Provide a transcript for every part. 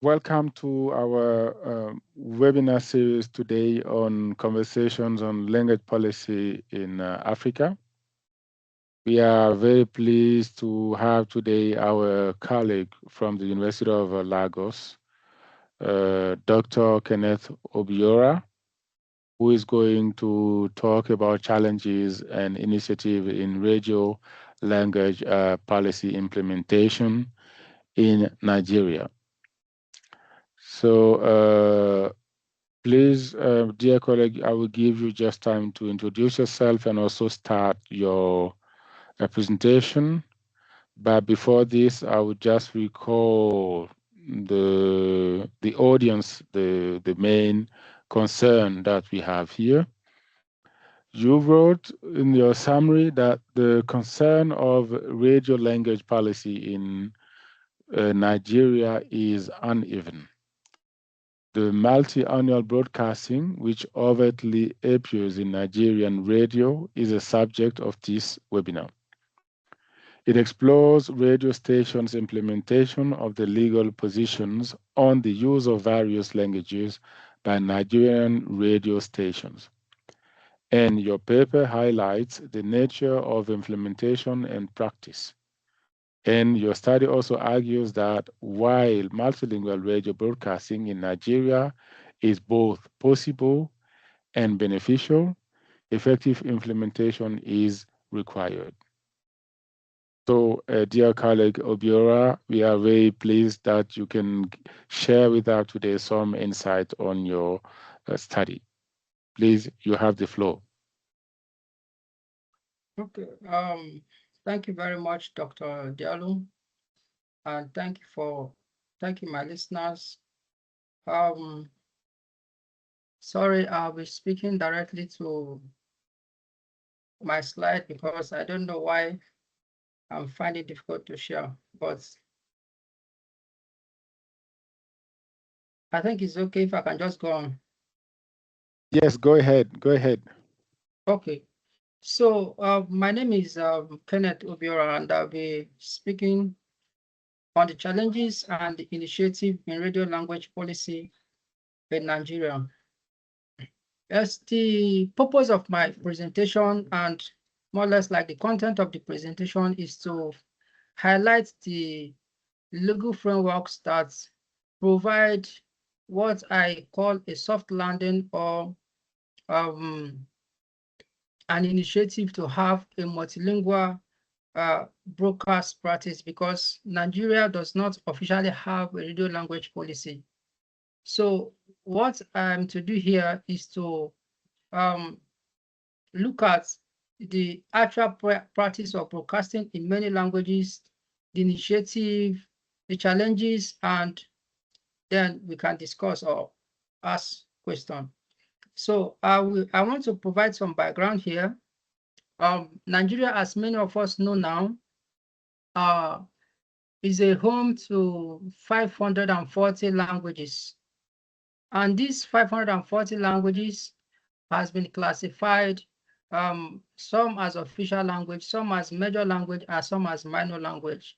Welcome to our webinar series today on conversations on language policy in Africa. We are very pleased to have today our colleague from the University of Lagos, Dr. Kenneth Obiorah, who is going to talk about challenges and initiative in radio language policy implementation in Nigeria. So please, dear colleague, I will give you just time to introduce yourself and also start your presentation. But before this, I would just recall the audience, the main concern that we have here. You wrote in your summary that the concern of radio language policy in Nigeria is uneven. The multi-annual broadcasting, which overtly appears in Nigerian radio, is a subject of this webinar. It explores radio stations' implementation of the legal positions on the use of various languages by Nigerian radio stations. And your paper highlights the nature of implementation and practice. And your study also argues that while multilingual radio broadcasting in Nigeria is both possible and beneficial, effective implementation is required. So, dear colleague Obiorah, we are very pleased that you can share with us today some insight on your study. Please, you have the floor. Okay. Thank you very much, Dr. Diallo, and thank you my listeners. Sorry, I'll be speaking directly to my slide because I don't know why I'm finding it difficult to share, but I think it's okay if I can just go on. Yes, go ahead. Go ahead. Okay. So my name is Kenneth Obiorah, and I'll be speaking on the challenges and the initiative in radio language policy in Nigeria. As the purpose of my presentation and more or less like the content of the presentation is to highlight the legal frameworks that provide what I call a soft landing or an initiative to have a multilingual broadcast practice, because Nigeria does not officially have a radio language policy. So what I'm to do here is to look at the actual practice of broadcasting in many languages, the initiative, the challenges, and then we can discuss or ask questions. So I want to provide some background here. Nigeria, as many of us know now, is a home to 540 languages. And these 540 languages has been classified, some as official language, some as major language, and some as minor language.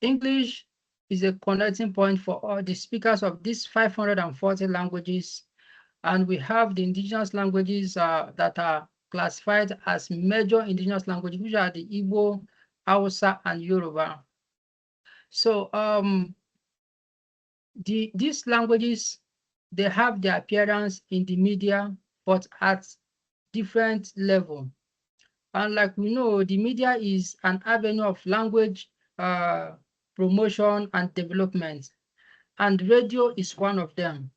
English is a connecting point for all the speakers of these 540 languages. And we have the indigenous languages that are classified as major indigenous languages, which are the Igbo, Hausa, and Yoruba. So these languages, they have their appearance in the media, but at different level. And like we know, the media is an avenue of language promotion and development, and radio is one of them.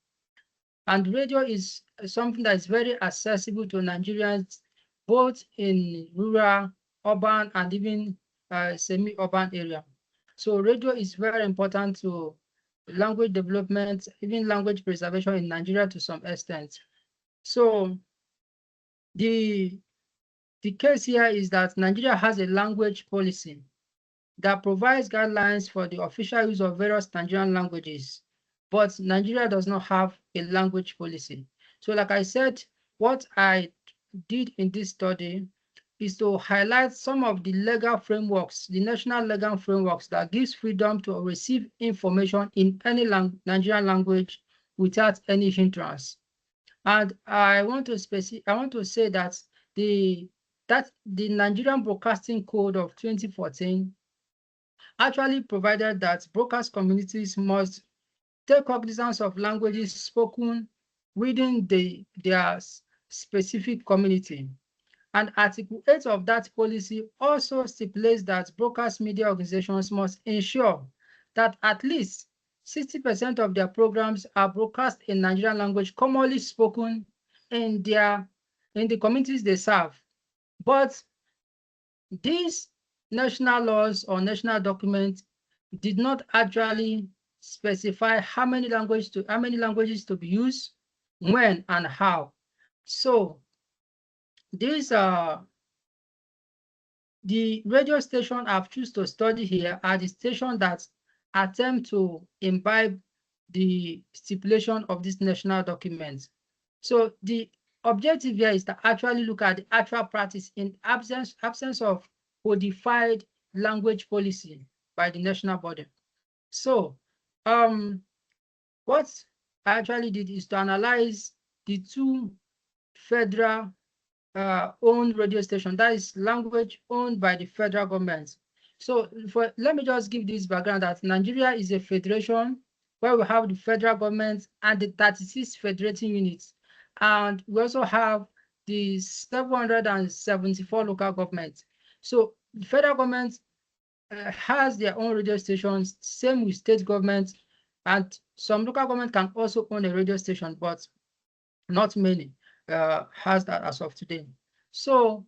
And radio is something that is very accessible to Nigerians, both in rural, urban, and even semi-urban area. So radio is very important to language development, even language preservation in Nigeria to some extent. So the case here is that Nigeria has a language policy that provides guidelines for the official use of various Nigerian languages, but Nigeria does not have a language policy. So like I said, what I did in this study is to highlight some of the legal frameworks, the national legal frameworks that gives freedom to receive information in any Nigerian language without any hindrance. And I want to say that the Nigerian Broadcasting Code of 2014 actually provided that broadcast communities must take cognizance of languages spoken within their specific community. And Article 8 of that policy also stipulates that broadcast media organizations must ensure that at least 60% of their programs are broadcast in Nigerian language commonly spoken in the communities they serve. But these national laws or national documents did not actually specify how many languages to be used, when, and how. So these are the radio station I've chosen to study here are the stations that attempt to imbibe the stipulation of this national document. So the objective here is to actually look at the actual practice in absence of codified language policy by the national body. So what I actually did is to analyze the two federal owned radio station, that is language owned by the federal government. So let me just give this background that Nigeria is a federation where we have the federal government and the 36 federating units. And we also have the 774 local governments. So the federal government has their own radio stations, same with state government, and some local government can also own a radio station, but not many has that as of today. So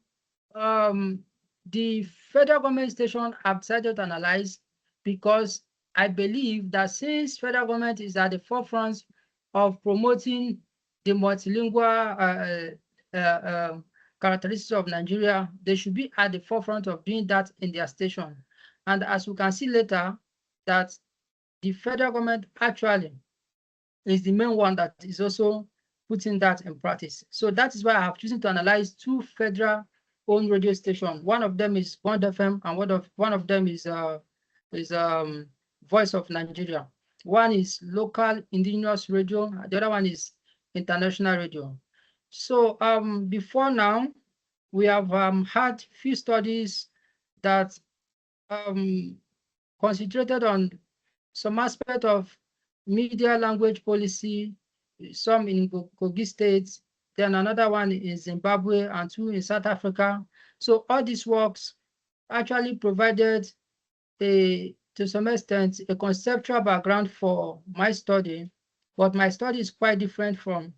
the federal government station I've decided to analyze because I believe that since federal government is at the forefront of promoting the multilingual characteristics of Nigeria, they should be at the forefront of doing that in their station. And as we can see later, that the federal government actually is the main one that is also putting that in practice. So that is why I have chosen to analyze two federal-owned radio stations. One of them is Bond FM, and one of them is Voice of Nigeria. One is local indigenous radio, the other one is international radio. So before now, we have had few studies that concentrated on some aspect of media language policy, some in Kogi State, then another one in Zimbabwe, and two in South Africa. So all these works actually provided to some extent a conceptual background for my study, but my study is quite different from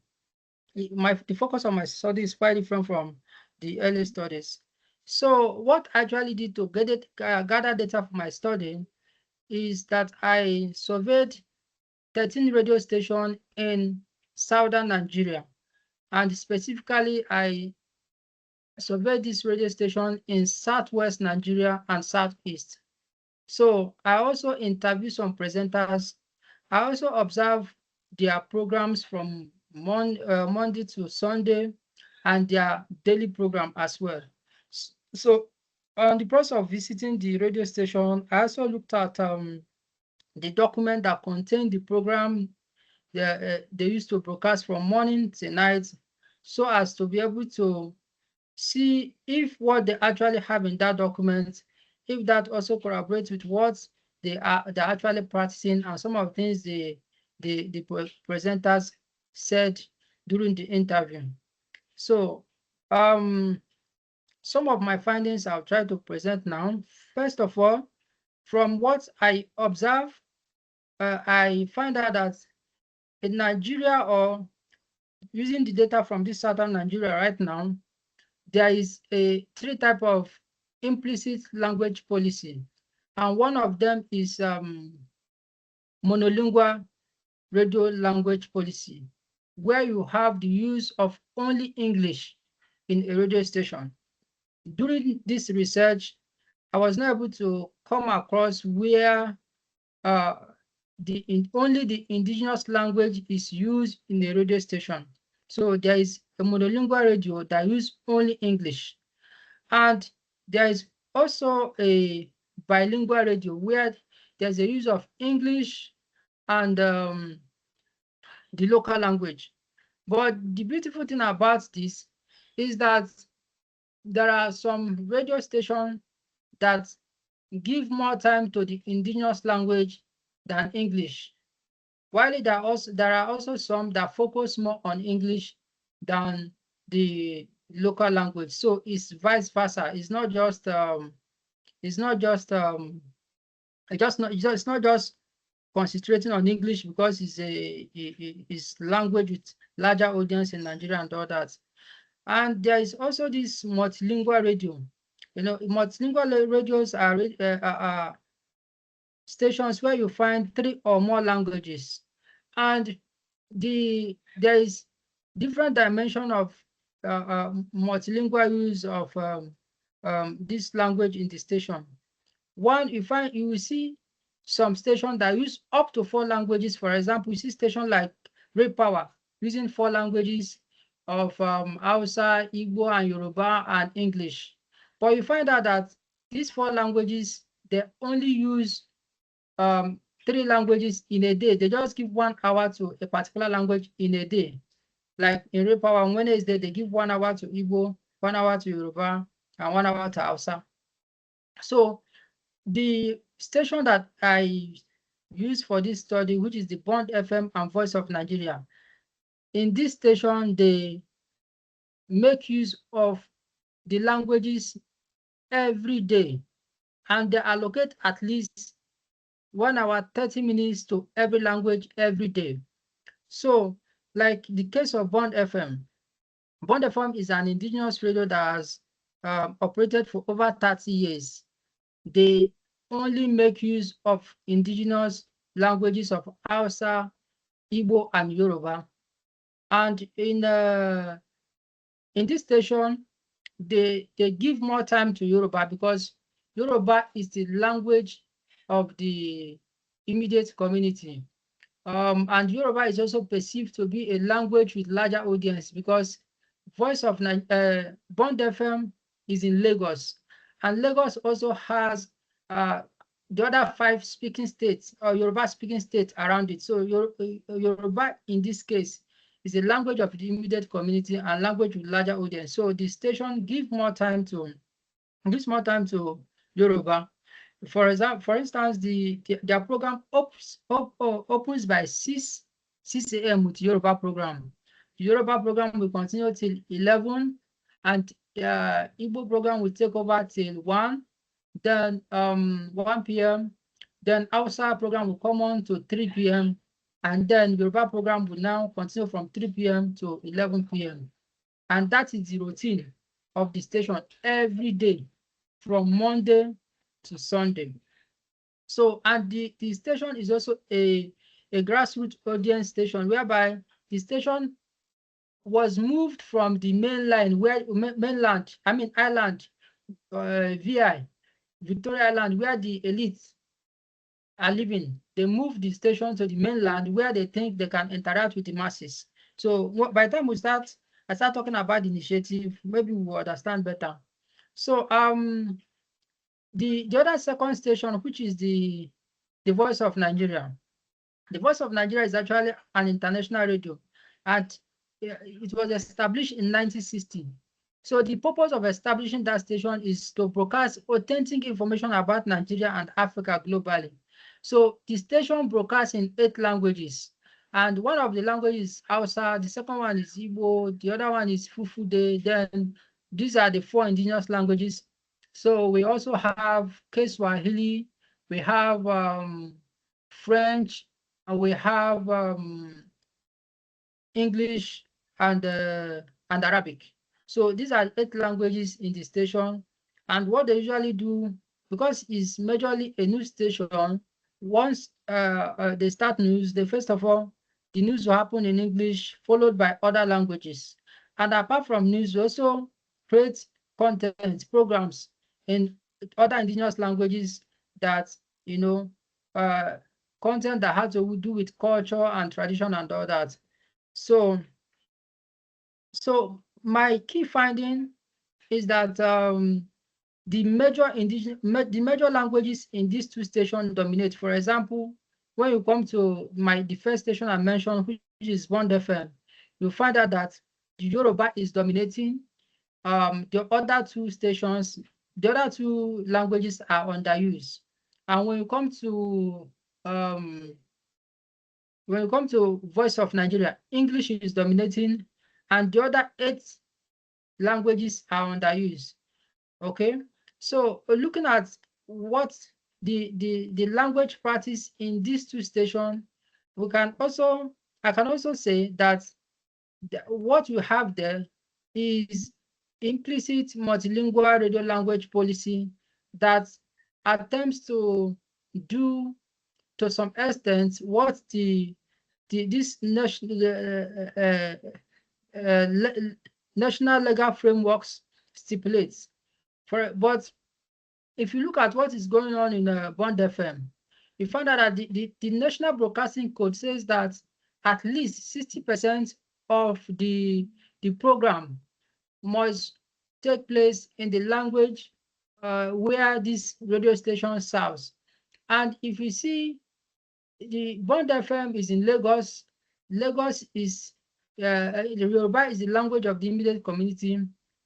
the focus of my study is quite different from the early studies. So what I actually did to gather data for my study is that I surveyed 13 radio stations in southern Nigeria, and specifically I surveyed this radio station in southwest Nigeria and southeast. So I also interviewed some presenters. I also observed their programs from Monday to Sunday and their daily program as well. So on the process of visiting the radio station, I also looked at the document that contained the program they used to broadcast from morning to night, so as to be able to see if what they actually have in that document, if that also corroborates with what they're actually practicing, and some of the things the presenters said during the interview. So some of my findings I'll try to present now. First of all, from what I observe, I find out that in Nigeria, or using the data from this southern Nigeria right now, there is three types of implicit language policy. And one of them is monolingual radio language policy, where you have the use of only English in a radio station. During this research, I was not able to come across where only the indigenous language is used in the radio station. So there is a monolingual radio that uses only English. And there is also a bilingual radio where there's a use of English and the local language. But the beautiful thing about this is that there are some radio stations that give more time to the indigenous language than English, while there are also some that focus more on English than the local language. So it's vice versa. It's not just it's not just concentrating on English because it's language with larger audience in Nigeria and all that. And there is also this multilingual radio. You know, multilingual radios are stations where you find 3 or more languages, and there is different dimension of multilingual use of this language in the station. One, you will see some stations that use up to 4 languages. For example, you see station like Ray Power using 4 languages of Hausa, Igbo, and Yoruba, and English. But you find out that these 4 languages, they only use 3 languages in a day. They just give 1 hour to a particular language in a day. Like in Ray Power on Wednesday, they give 1 hour to Igbo, 1 hour to Yoruba, and 1 hour to Hausa. So the station that I use for this study, which is the Bond FM and Voice of Nigeria, in this station, they make use of the languages every day, and they allocate at least 1 hour, 30 minutes to every language every day. So, like the case of Bond FM is an indigenous radio that has operated for over 30 years. They only make use of indigenous languages of Hausa, Igbo, and Yoruba. And in this station, they give more time to Yoruba because Yoruba is the language of the immediate community. And Yoruba is also perceived to be a language with larger audience because Voice of Bond FM is in Lagos, and Lagos also has the other 5 speaking states or Yoruba speaking states around it. So Yoruba in this case is a language of the immediate community and language with larger audience. So the station gives more time to Yoruba. For instance, their program opens by 6 a.m. with Yoruba program. The Yoruba program will continue till 11, and Igbo program will take over till 1. Then 1 p.m. Then Hausa program will come on to 3 p.m. And then Yoruba program will now continue from 3 p.m. to 11 p.m. And that is the routine of the station every day from Monday to Sunday. So, and the station is also a grassroots audience station whereby the station was moved from the island, VI, Victoria Island, where the elites are living. They moved the station to the mainland where they think they can interact with the masses. So by the time I start talking about the initiative, maybe we will understand better. So the other second station, which is the Voice of Nigeria. The Voice of Nigeria is actually an international radio, and it was established in 1960. So the purpose of establishing that station is to broadcast authentic information about Nigeria and Africa globally. So the station broadcasts in 8 languages, and one of the languages is Hausa, the second one is Igbo, the other one is Fufude. Then these are the 4 indigenous languages. So we also have Kiswahili, we have French, and we have English and Arabic. So these are 8 languages in the station. And what they usually do, because it's majorly a news station, once they start news, first of all, the news will happen in English, followed by other languages. And apart from news, we also create content programs in other indigenous languages that, content that has to do with culture and tradition and all that. So my key finding is that the major languages in these two stations dominate. For example, when you come to the first station I mentioned, which is Bond FM, you find out that the Yoruba is dominating. The other two stations, the other two languages are underused. And um, when you come to Voice of Nigeria, English is dominating, and the other 8 languages are underused. Okay, so looking at what the language practice in these two stations, I can also say that what you have there is implicit multilingual radio language policy that attempts to do to some extent what this national legal frameworks stipulates. But if you look at what is going on in Bond FM, you find out that the National Broadcasting Code says that at least 60% of the program must take place in the language where this radio station serves. And if you see, the Bond FM is in Lagos. Lagos is the Yoruba is the language of the immediate community.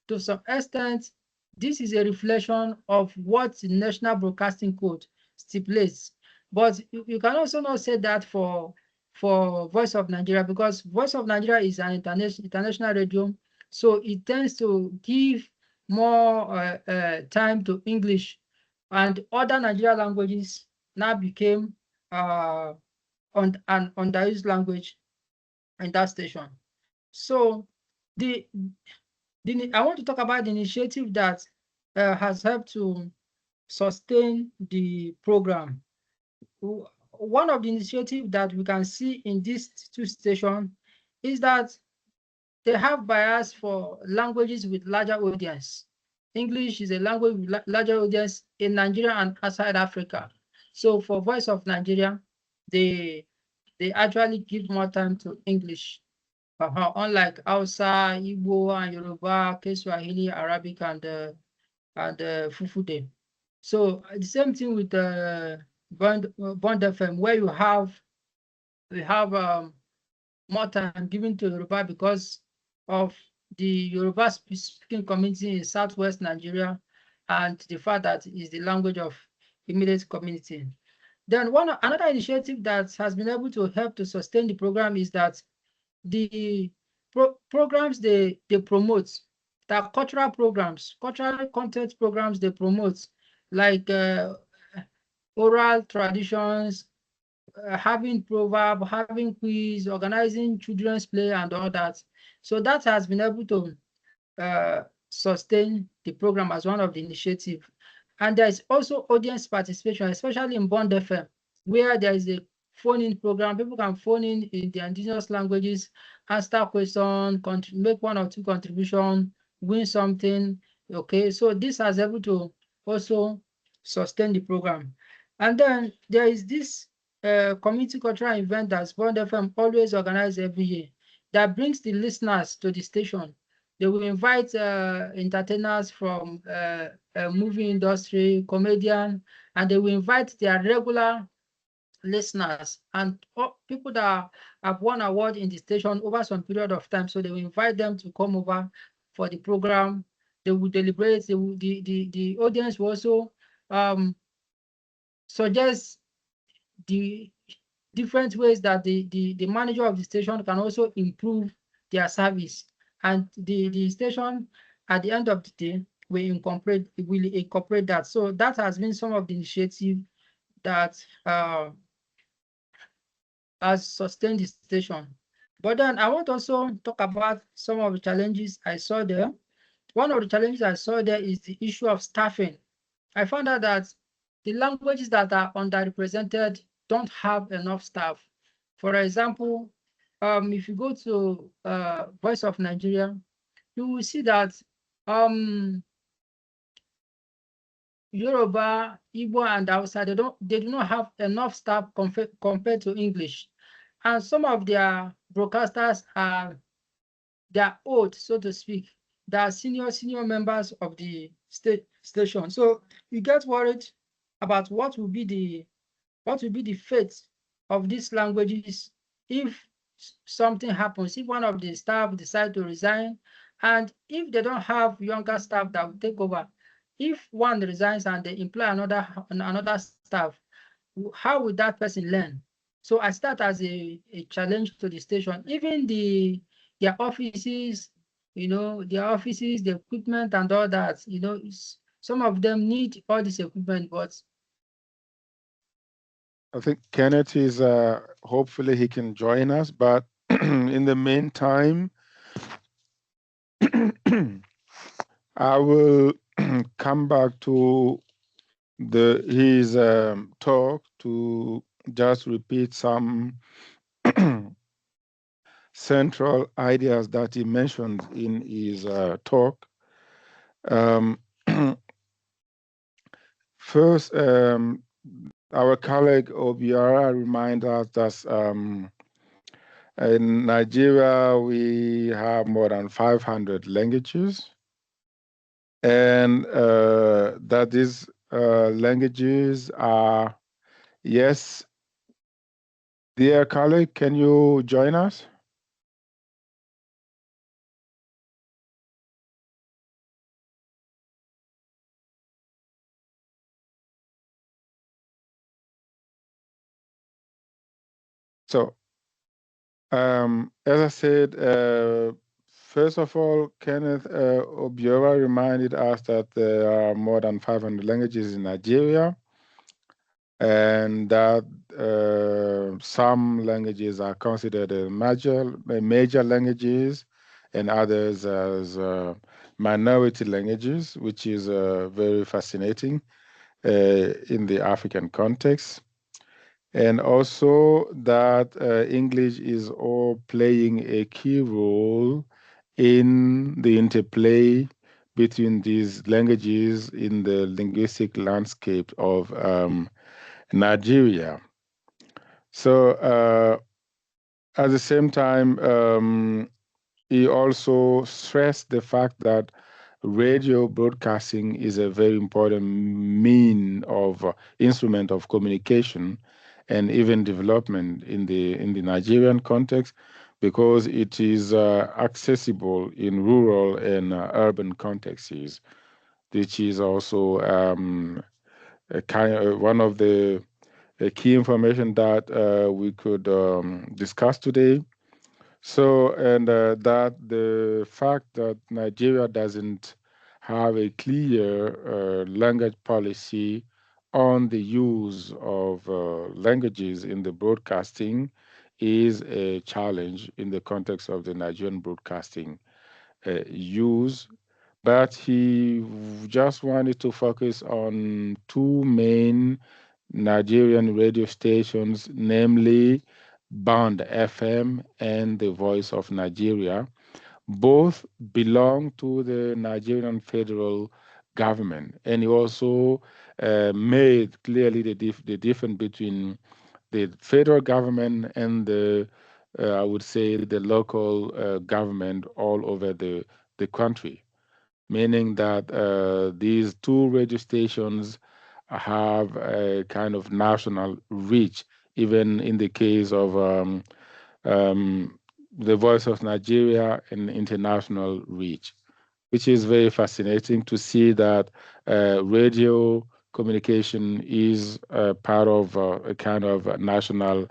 To some extent, this is a reflection of what the National Broadcasting Code stipulates. But you can also not say that for Voice of Nigeria, because Voice of Nigeria is an international radio, so it tends to give more time to English, and other Nigerian languages now became an underused language in that station. So I want to talk about the initiative that has helped to sustain the program. One of the initiatives that we can see in these two stations is that they have bias for languages with larger audience. English is a language with larger audience in Nigeria and outside Africa. So for Voice of Nigeria, they actually give more time to English, unlike Hausa, Igbo, and Yoruba, Kiswahili, Arabic, and Fufude. So the same thing with Bond FM, where you have more time given to Yoruba because of the Yoruba speaking community in Southwest Nigeria, and the fact that it is the language of immediate community. Then another initiative that has been able to help to sustain the program is that the programs they promote, the cultural programs, cultural content programs they promote, like oral traditions, having proverb, having quiz, organizing children's play, and all that. So that has been able to sustain the program as one of the initiatives. And there is also audience participation, especially in Bond FM, where there is a phone-in program. People can phone in the indigenous languages, answer questions, make 1 or 2 contributions, win something. Okay, so this has able to also sustain the program. And then there is this community cultural event that Bond FM always organize every year that brings the listeners to the station. They will invite entertainers from movie industry, comedian, and they will invite their regular listeners and people that have won award in the station over some period of time. So they will invite them to come over for the program. They will deliberate. The audience will also suggest the different ways that the manager of the station can also improve their service, and the station at the end of the day will incorporate that. So that has been some of the initiative that has sustained the station. But then I want to also talk about some of the challenges I saw there. One of the challenges I saw there is the issue of staffing. I found out that the languages that are underrepresented don't have enough staff. For example, if you go to Voice of Nigeria, you will see that Yoruba, Igbo, and Hausa, they do not have enough staff compared to English. And some of their broadcasters are old, so to speak. that are senior members of the station. So you get worried about what will be the fate of these languages if something happens, if one of the staff decide to resign, and if they don't have younger staff that will take over. If one resigns and they employ another staff, how would that person learn? So I start as a challenge to the station. Even their offices, their offices, the equipment and all that, some of them need all this equipment, but I think Kenneth is, hopefully he can join us, but in the meantime, I will come back to his talk to just repeat some central ideas that he mentioned in his talk. First, our colleague Obiorah reminded us that in Nigeria we have more than 500 languages, and that these languages are, yes, dear colleague, can you join us? So, as I said, first of all, Kenneth Obiorah reminded us that there are more than 500 languages in Nigeria, and that some languages are considered major languages, and others as minority languages, which is very fascinating in the African context. And also that English is all playing a key role in the interplay between these languages in the linguistic landscape of Nigeria. So at the same time, he also stressed the fact that radio broadcasting is a very important instrument of communication and even development in the Nigerian context, because it is accessible in rural and urban contexts, which is also one of the key information that we could discuss today. So, and that the fact that Nigeria doesn't have a clear language policy on the use of languages in the broadcasting is a challenge in the context of the Nigerian broadcasting use. But he just wanted to focus on two main Nigerian radio stations, namely Band FM and the Voice of Nigeria. Both belong to the Nigerian federal government. And he also made clearly the difference between the federal government and I would say, the local government all over the country, meaning that these two radio stations have a kind of national reach, even in the case of um, the Voice of Nigeria, an international reach, which is very fascinating to see that radio communication is part of a kind of national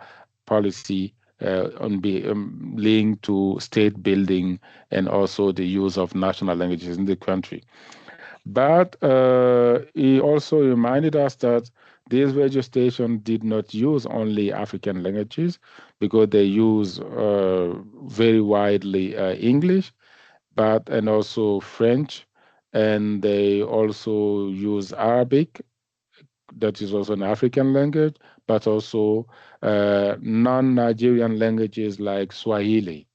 policy linked to state building and also the use of national languages in the country. But he also reminded us that these radio stations did not use only African languages, because they use very widely English, and also French, and they also use Arabic, that is also an African language, but also non-Nigerian languages like Swahili,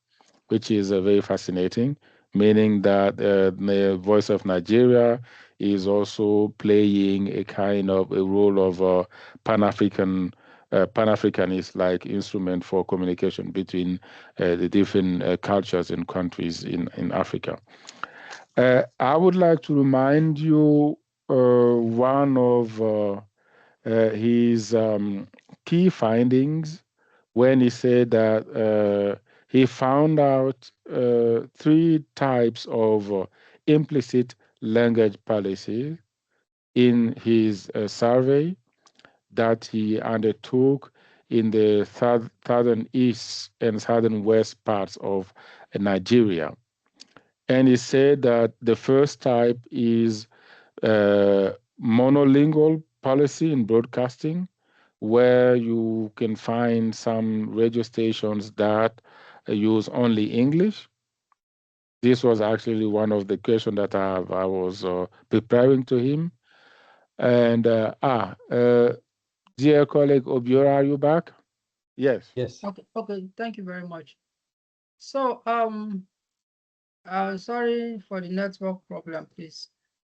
which is very fascinating, meaning that the Voice of Nigeria is also playing a kind of a role of Pan-Africanist like instrument for communication between the different cultures and countries in Africa. I would like to remind you one of his key findings when he said that he found out three types of implicit language policy in his survey that he undertook in the southern east and southern west parts of Nigeria. And he said that the first type is monolingual policy in broadcasting, where you can find some radio stations that use only English. This was actually one of the questions that I was preparing to him. And dear colleague Obiorah, are you back? Yes. Yes. Okay, thank you very much. So, sorry for the network problem, please.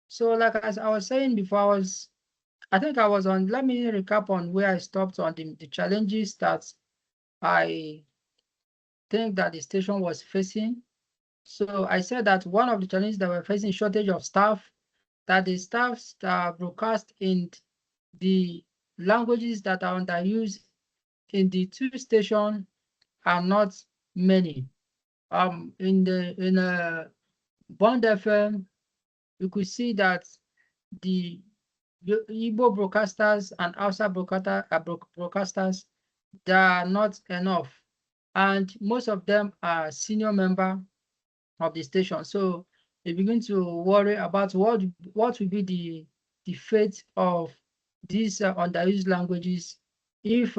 So, like as I was saying before, I think I was on, let me recap on where I stopped on the challenges that I think that the station was facing. So I said that one of the challenges that we're facing shortage of staff, that the staffs that broadcast in the languages that are under use in the two stations are not many. In a Bond FM, you could see that the Igbo broadcasters and Hausa broadcasters, they are not enough, and most of them are senior member of the station. So they begin to worry about what will be the fate of these underused languages if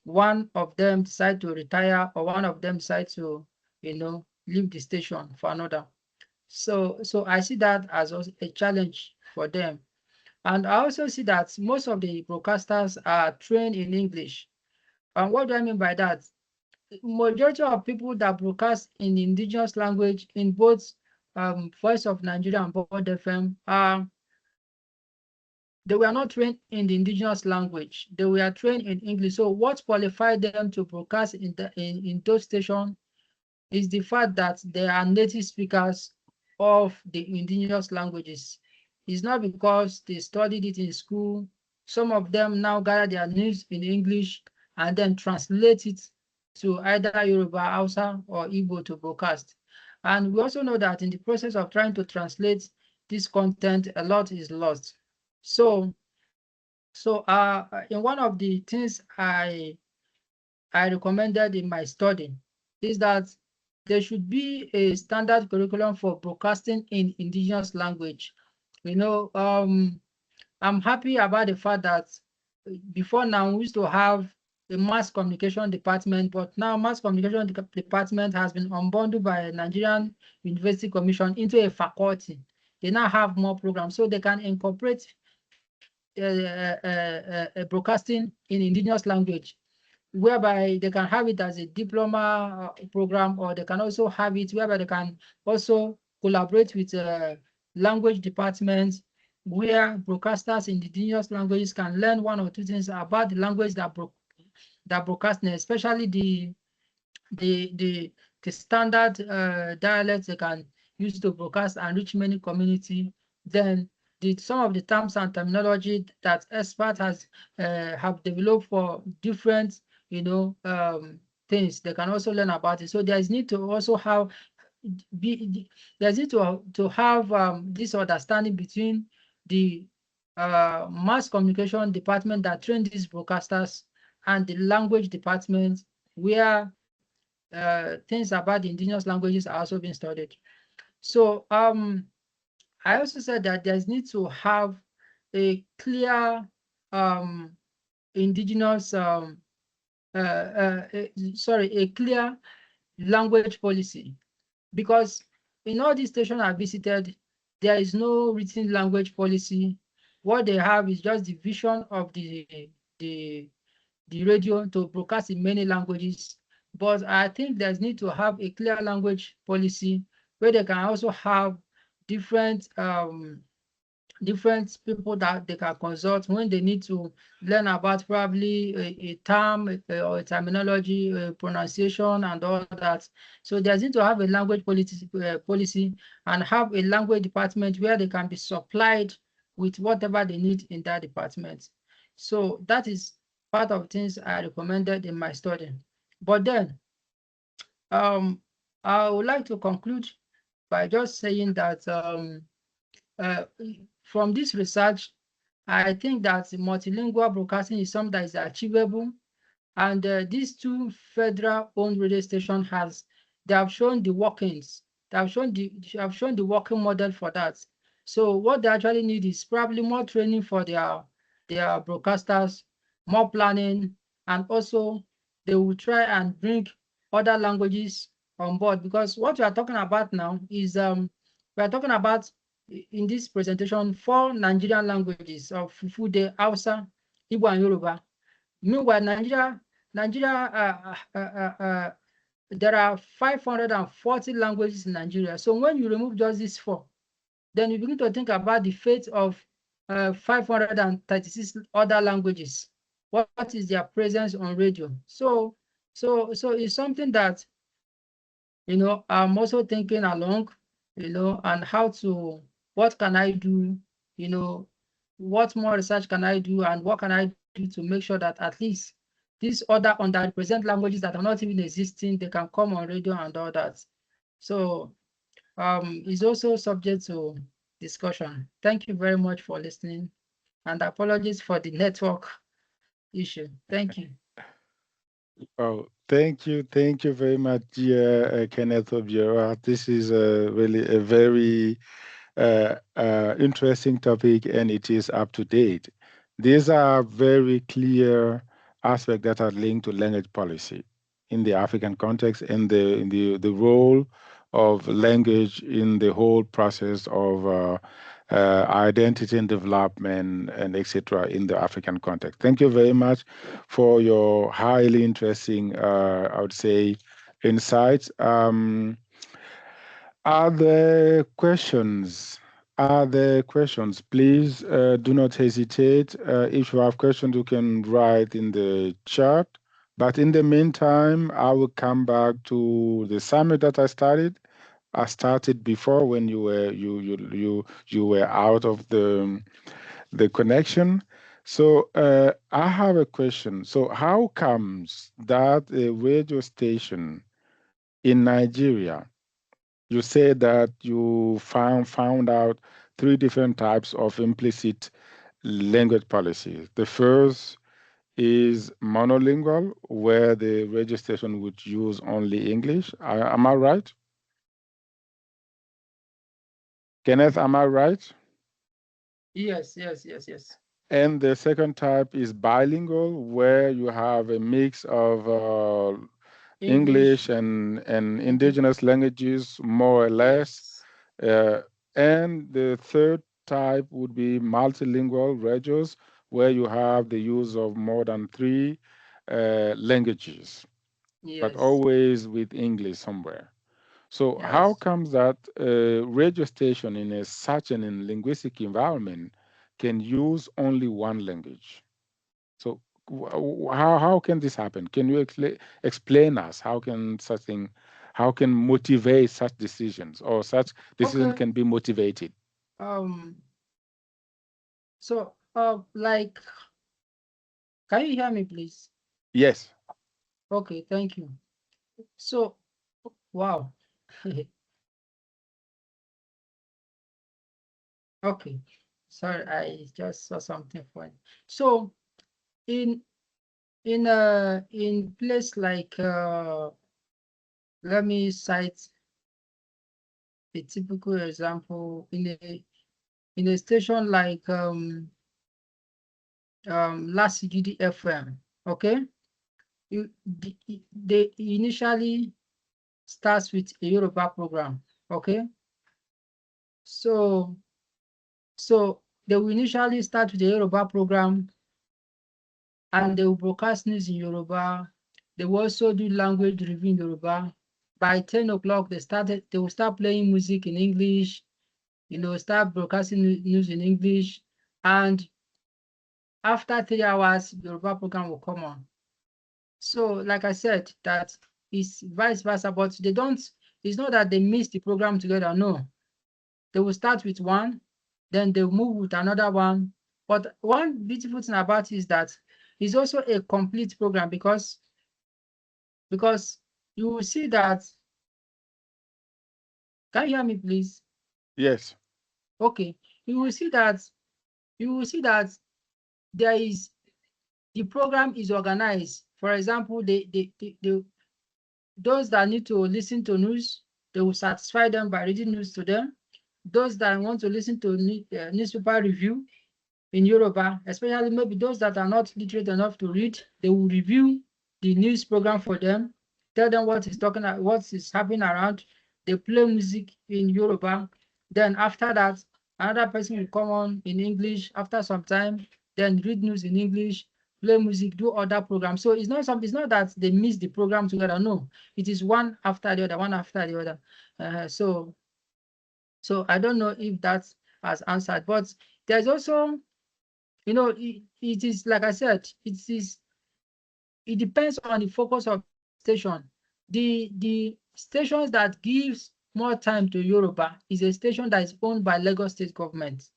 one of them decide to retire or one of them decide to leave the station for another. So I see that as also a challenge for them. And I also see that most of the broadcasters are trained in English. And what do I mean by that? Majority of people that broadcast in indigenous language in both Voice of Nigeria and Bond FM, they were not trained in the indigenous language. They were trained in English. So what qualified them to broadcast in those stations is the fact that they are native speakers of the indigenous languages. It's not because they studied it in school. Some of them now gather their news in English and then translate it to either Yoruba, Hausa, or Igbo to broadcast. And we also know that in the process of trying to translate this content, a lot is lost. So in one of the things I recommended in my study is that there should be a standard curriculum for broadcasting in indigenous language. I'm happy about the fact that before now we used to have a mass communication department, but now mass communication department has been unbundled by Nigerian University Commission into a faculty. They now have more programs, so they can incorporate broadcasting in indigenous language, whereby they can have it as a diploma program, or they can also have it whereby they can also collaborate with language departments, where broadcasters in indigenous languages can learn one or two things about the language that broadcasting, especially the standard dialects they can use to broadcast and reach many community. Then some of the terms and terminology that experts have developed for different things, they can also learn about it. So there's need to also have there's need to have this understanding between the mass communication department that train these broadcasters and the language department, where things about the indigenous languages are also being studied. So I also said that there's need to have a clear indigenous a clear language policy, because in all these stations I visited, there is no written language policy. What they have is just the vision of the radio to broadcast in many languages. But I think there's need to have a clear language policy where they can also have different different people that they can consult when they need to learn about probably a term or a terminology, pronunciation, and all that. So they need to have a language policy and have a language department where they can be supplied with whatever they need in that department. So that is part of things I recommended in my study. But then I would like to conclude by just saying that uh, from this research, I think that multilingual broadcasting is something that is achievable, and these two federal-owned radio stations they have shown the workings. They have shown the working model for that. So what they actually need is probably more training for their broadcasters, more planning, and also they will try and bring other languages on board, because what we are talking about now is we are talking about in this presentation 4 Nigerian languages of Fufude, Hausa, Igbo, and Yoruba. Meanwhile, Nigeria, there are 540 languages in Nigeria. So when you remove just these 4, then you begin to think about the fate of 536 other languages. What is their presence on radio? So it's something that, I'm also thinking along, and what can I do, what more research can I do, and what can I do to make sure that at least these other underrepresented languages that are not even existing, they can come on radio and all that. So it's also subject to discussion. Thank you very much for listening, and apologies for the network issue. Thank you. Oh, thank you. Thank you very much, dear Kenneth Obiorah. This is really a very interesting topic, and it is up to date. These are very clear aspects that are linked to language policy in the African context and the role of language in the whole process of identity and development and etc. in the African context. Thank you very much for your highly interesting, I would say, insights. Are there questions? Are there questions? Please do not hesitate. If you have questions, you can write in the chat. But in the meantime, I will come back to the summit that I started. I started before when you were out of the connection. So I have a question. So how comes that a radio station in Nigeria, you said that you found out 3 different types of implicit language policies. The first is monolingual, where the radio station would use only English. Am I right? Kenneth, am I right? Yes. And the second type is bilingual, where you have a mix of English English. and indigenous languages, more or less. Yes. Uh, and the third type would be multilingual radios, where you have the use of more than 3 languages, but Yes. always with English somewhere. So how Yes. comes that a radio station in such an linguistic environment can use only one language? So how can this happen? Can you explain us how can such thing, how can motivate such decisions, or such decision Okay. can be motivated? Um. So, like, can you hear me, please? Yes. Okay. Thank you. So, wow. Okay. Sorry, I just saw something funny. So, in in place like let me cite a typical example in a station like last GD FM. Okay, they initially starts with a Yoruba program. Okay, so they will initially start with the Yoruba program, and they will broadcast news in Yoruba. They will also do language review in Yoruba. By 10 o'clock, they will start playing music in English. start broadcasting news in English, and after 3 hours, the Yoruba program will come on. So, like I said, that is vice versa, but they don't, it's not that they miss the program together. No, they will start with one, then they'll move with another one. But one beautiful thing about it is that it's also a complete program because you will see that. Can you hear me, please? Yes. Okay. You will see that there is the program is organized. For example, those that need to listen to news, they will satisfy them by reading news to them. Those that want to listen to newspaper review in Yoruba, especially maybe those that are not literate enough to read, they will review the news program for them, tell them what is happening around. They play music in Yoruba. Then after that, another person will come on in English after some time, then read news in English, play music, do other programs. So it's not that they miss the program together. No, it is one after the other, one after the other. So I don't know if that has answered, but there's also, it is like I said, it depends on the focus of station. The stations that gives more time to Yoruba is a station that is owned by Lagos State government.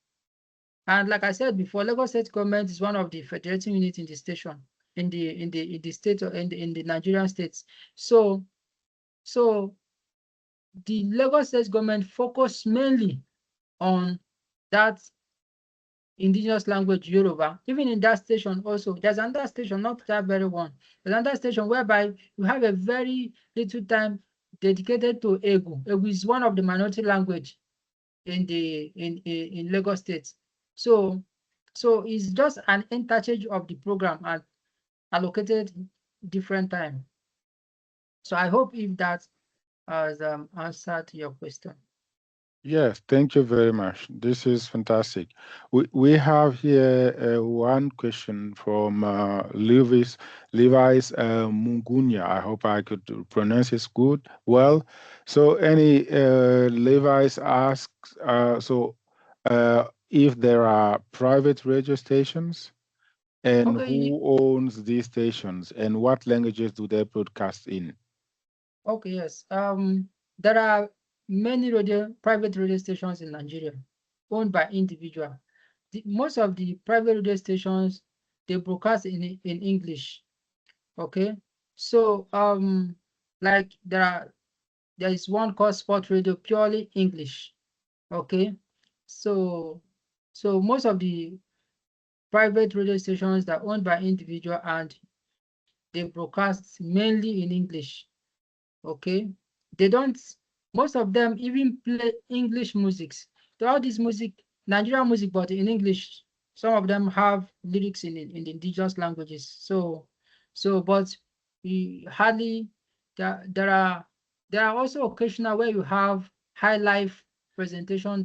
And like I said before, Lagos State government is one of the federating units in the station, in the state, or in the Nigerian states. So the Lagos State government focus mainly on that indigenous language Yoruba. Even in that station also, there's another station, not that very one. There's another station whereby you have a very little time dedicated to Egu. Egu is one of the minority language in Lagos State. So it's just an interchange of the program and allocated different time. So I hope if that has answered your question. Yes, thank you very much. This is fantastic. We have here one question from Levi's Mungunya. I hope I could pronounce it good. Well, so any Levi's asks, if there are private radio stations and Okay, who owns these stations and what languages do they broadcast in? okay, yes. There are many private radio stations in Nigeria owned by individual. Most of the private radio stations, they broadcast in English. Okay. So like there is one called Sport Radio, purely English. Okay. So most of the private radio stations that are owned by individual, and they broadcast mainly in English. Okay. They don't, most of them even play English musics. All this music, Nigerian music, but in English. Some of them have lyrics in the indigenous languages. But we hardly, there are also occasional where you have high life presentation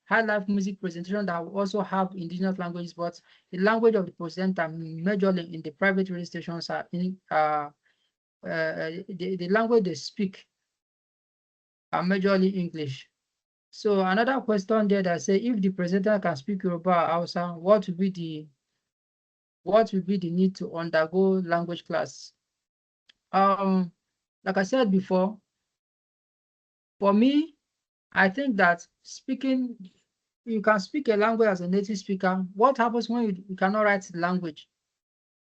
high life music presentation that will also have indigenous languages, but the language of the presenter majorly in the private radio stations are in the language they speak are majorly English. So another question there that say, if the presenter can speak Yoruba or Hausa, what will be the need to undergo language class? Like I said before, for me, I think that you can speak a language as a native speaker. What happens when you cannot write the language?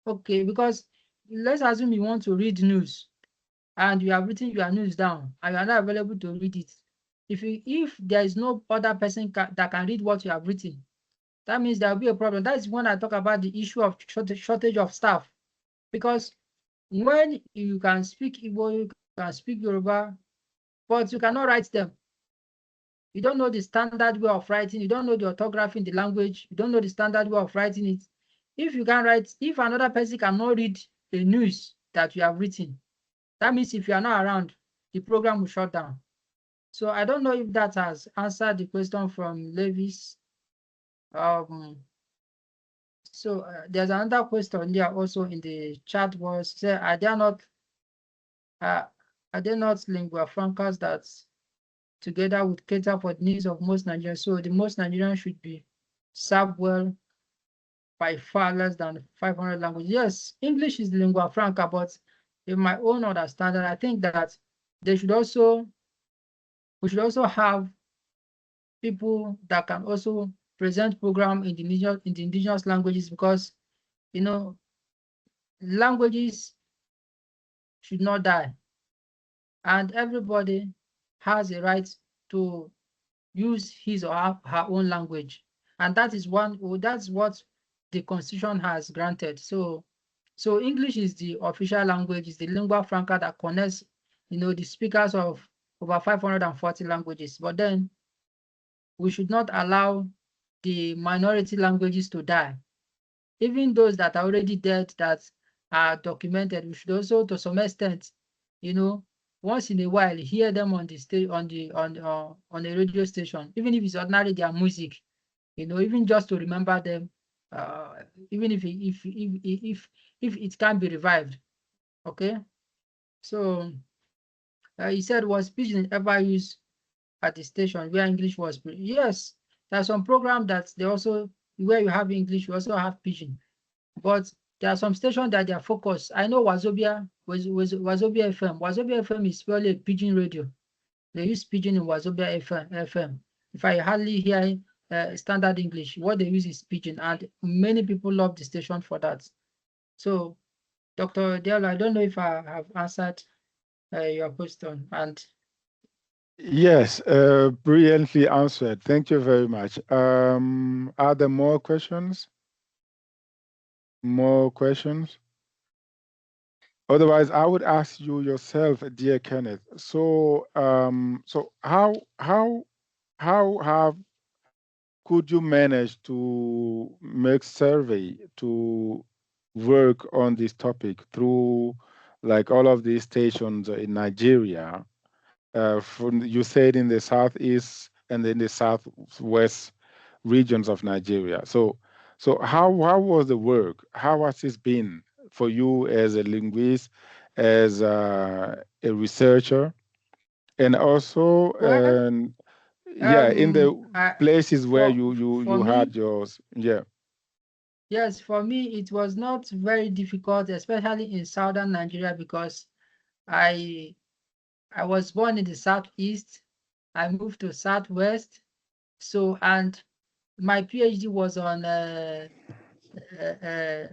Okay, because let's assume you want to read news and you have written your news down and you are not available to read it. If there is no other person that can read what you have written, that means there will be a problem. That is when I talk about the issue of shortage of staff. Because when you can speak Igbo, you can speak Yoruba, but you cannot write them. You don't know the standard way of writing. You don't know the orthography in the language. You don't know the standard way of writing it. If another person cannot read the news that you have written, that means if you are not around, the program will shut down. So I don't know if that has answered the question from Levis. So there's another question there also in the chat box. Say, are there not lingua francas that together would cater for the needs of most Nigerians. So the most Nigerians should be served well by far less than 500 languages. Yes, English is the lingua franca, but in my own understanding, I think that they should also we should also have people that can also present program in the indigenous languages, because you know languages should not die, and everybody has a right to use his or her own language, and that's what the constitution has granted. So English is the official language, is the lingua franca that connects the speakers of over 540 languages. But then we should not allow the minority languages to die. Even those that are already dead, that are documented, we should also, to some extent, once in a while, hear them on the stage, on a radio station, even if it's ordinary their music, even just to remember them, uh, even if it can be revived. Okay, so he said, was pidgin ever used at the station where English was? Yes, there are some programs that they also, where you have English, you also have pidgin. But there are some stations that their focus. I know Wazobia FM. Wazobia FM is purely a pidgin radio. They use pidgin in Wazobia FM. If I hardly hear standard English, what they use is pidgin, and many people love the station for that. So, Dr. Diallo, I don't know if I have answered your question. And Yes, brilliantly answered. Thank you very much. Are there more questions? More questions? Otherwise, I would ask you yourself, dear Kenneth. So, so how have could you manage to make survey to work on this topic through like all of these stations in Nigeria? From you said in the southeast and in the southwest regions of Nigeria. So how was the work? How has this been for you as a linguist, as a researcher, and also well, yeah, in the I, places where for you for me, had yours, yeah. yes, for me it was not very difficult, especially in southern Nigeria, because I I was born in the southeast. I moved to southwest. So, and my PhD was on uh, uh,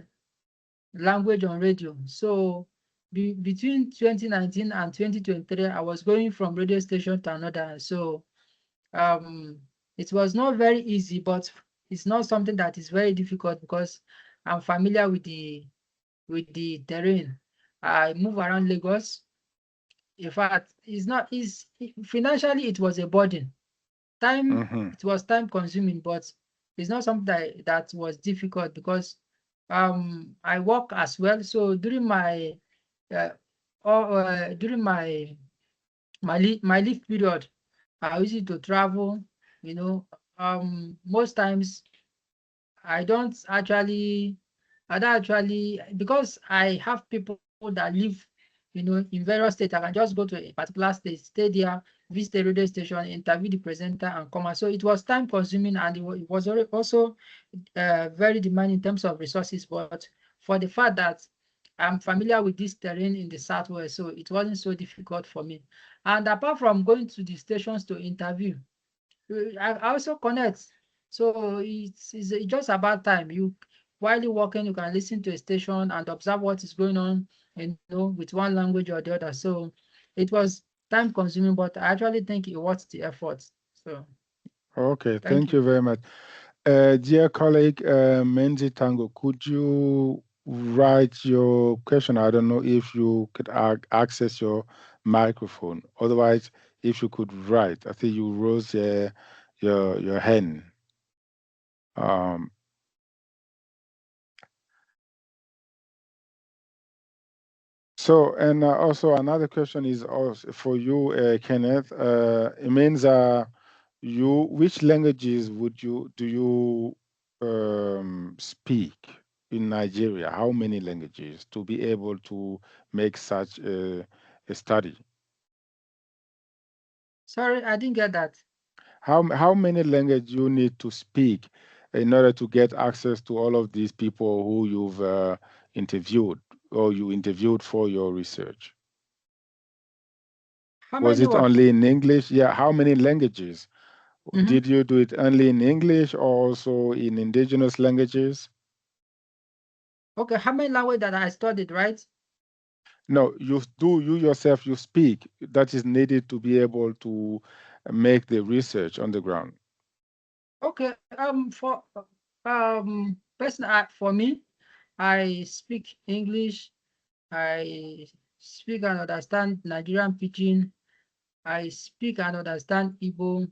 language on radio. So, between 2019 and 2023, I was going from radio station to another. So, um, it was not very easy, but it's not something that is very difficult, because I'm familiar with the terrain. I move around Lagos. In fact, it's not is financially it was a burden. Time Mm-hmm. It was time consuming, but it's not something that was difficult, because I work as well. So uh, during my leave period, I used it to travel. You know, most times I don't actually, because I have people that live, in various states. I can just go to a particular state, stay there, visit the radio station, interview the presenter, and come out. So it was time consuming, and it was also very demanding in terms of resources. But for the fact that I'm familiar with this terrain in the southwest, so it wasn't so difficult for me. And apart from going to the stations to interview, I also connect. So it's just about time. While you're working, you can listen to a station and observe what is going on, with one language or the other. So it was time consuming, but I actually think it worth the effort. So Okay, thank thank you. you very much. Dear colleague Menzi Tango, could you write your question? I don't know if you could access your microphone. Otherwise, if you could write, I think you rose your hand. Um, so, and also another question is also for you, Kenneth. It means which languages do you speak in Nigeria? How many languages to be able to make such a study? Sorry, I didn't get that. How many language you need to speak in order to get access to all of these people who you've interviewed or you interviewed for your research? How Was many it what? only in English? Yeah, how many languages? Mm-hmm. Did you do it only in English or also in indigenous languages? Okay, how many language that I studied, right? No, you yourself, you speak. That is needed to be able to make the research on the ground. Okay, for me, I speak English. I speak and understand Nigerian pidgin. I speak and understand Igbo.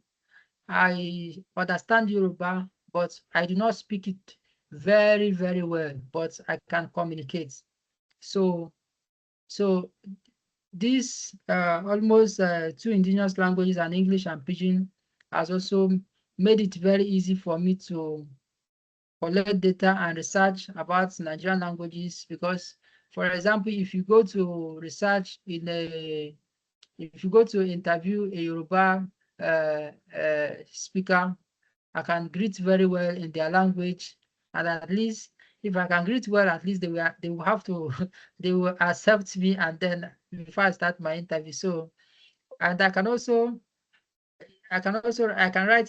I understand Yoruba, but I do not speak it very, very well, but I can communicate. So, so these almost two indigenous languages and English and Pidgin has also made it very easy for me to collect data and research about Nigerian languages because, for example, if you go to research if you go to interview a Yoruba speaker, I can greet very well in their language, and at least if I can greet well, at least they will have to they will accept me, and then before I start my interview. So, and I can write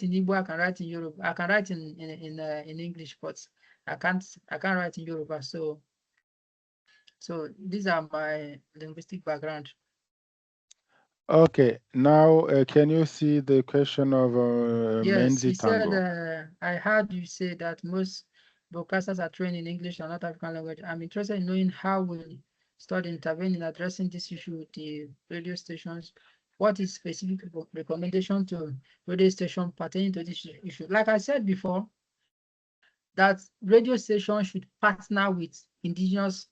in Igbo, I can write in Yoruba, I can write in English, but I can't write in Yoruba. So these are my linguistic background. Okay, now can you see the question of Yes, Menzi he said, Tango? I heard you say that most broadcasters are trained in English and not African language. I'm interested in knowing how will study intervene in addressing this issue with the radio stations. What is specific recommendation to radio station pertaining to this issue? Like I said before, that radio stations should partner with indigenous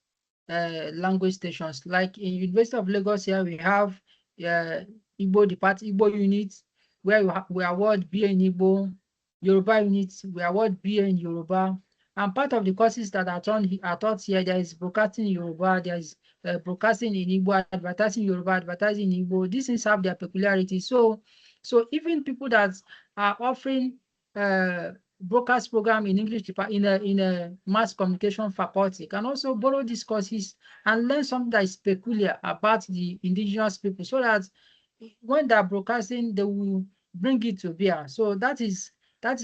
language stations. Like in University of Lagos here, we have Igbo units where we award BA in Igbo, Yoruba units, we award BA in Yoruba. And part of the courses that are taught here, there is broadcasting in Yoruba, there is broadcasting in Igbo, advertising Yoruba, advertising in Igbo. These things have their peculiarity. So even people that are offering uh, broadcast program in English in a mass communication faculty can also borrow these courses and learn something that is peculiar about the indigenous people so that when they're broadcasting, they will bring it to bear. So that is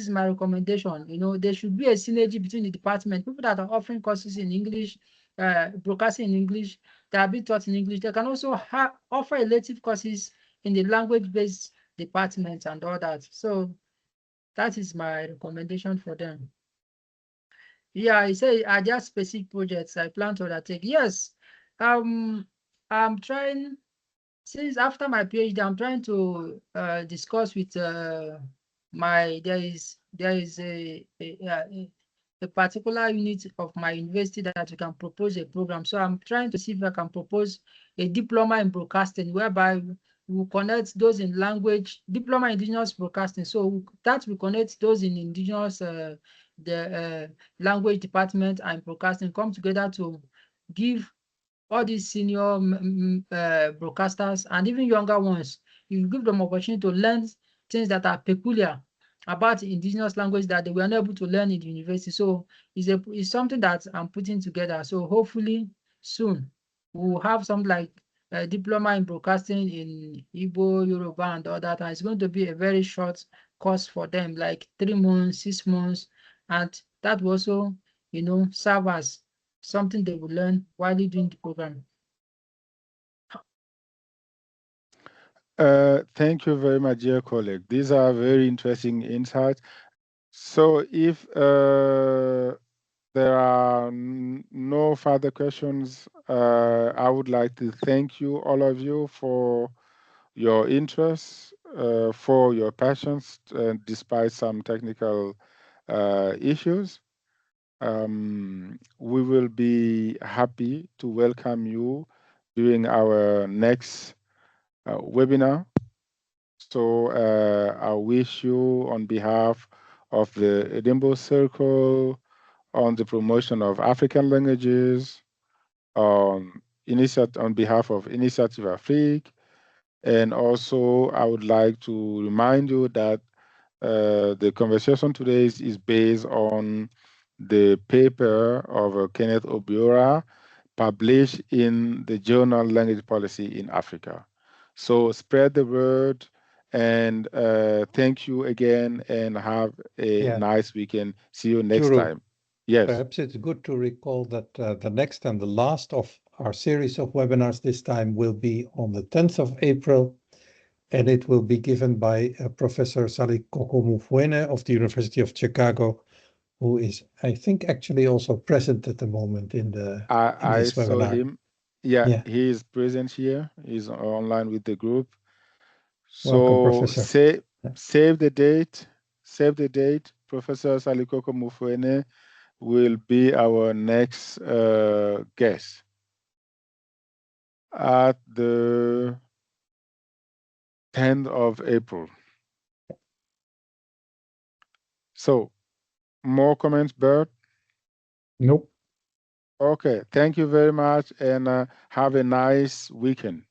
my recommendation. There should be a synergy between the department. People that are offering courses in English, broadcasting in English, that are being taught in English, they can also offer elective courses in the language-based department and all that. So that is my recommendation for them. Yeah, I say, are there specific projects I plan to undertake? Yes. Um, I'm trying, since after my PhD, I'm trying to discuss with there is a particular unit of my university that we can propose a program. So I'm trying to see if I can propose a diploma in broadcasting, whereby we will connect those in language, diploma in indigenous broadcasting. So that will connect those in indigenous the language department and broadcasting come together to give all these senior broadcasters and even younger ones, you give them opportunity to learn things that are peculiar about indigenous language that they were not able to learn in the university. So it's something that I'm putting together. So hopefully soon we'll have something like a diploma in broadcasting in Igbo, Yoruba, and all that. And it's going to be a very short course for them, like 3 months, 6 months, and that will also, serve as something they will learn while doing the program. Thank you very much, dear colleague. These are very interesting insights. So if there are no further questions, I would like to thank you, all of you, for your interest, for your passions, despite some technical issues. We will be happy to welcome you during our next webinar. So I wish you, on behalf of the Edinburgh Circle, on the promotion of African languages, on behalf of Initiative Afrique, And also, I would like to remind you that the conversation today is based on the paper of Kenneth Obiorah, published in the journal Language Policy in Africa. So spread the word, and thank you again, and have a nice weekend. See you next Juru, time. Yes. perhaps it's good to recall that the next and the last of our series of webinars this time will be on the 10th of April, and it will be given by Professor Sally Kokomufuene of the University of Chicago, who is, I think, actually also present at the moment in I this saw webinar. him. Yeah, Yeah, he is present here. He's online with the group. welcome, So Professor. save the date. Save the date. Professor Salikoko Mufuene will be our next guest at the 10th of April. So, more comments, Bert? Nope. Okay, thank you very much, and have a nice weekend.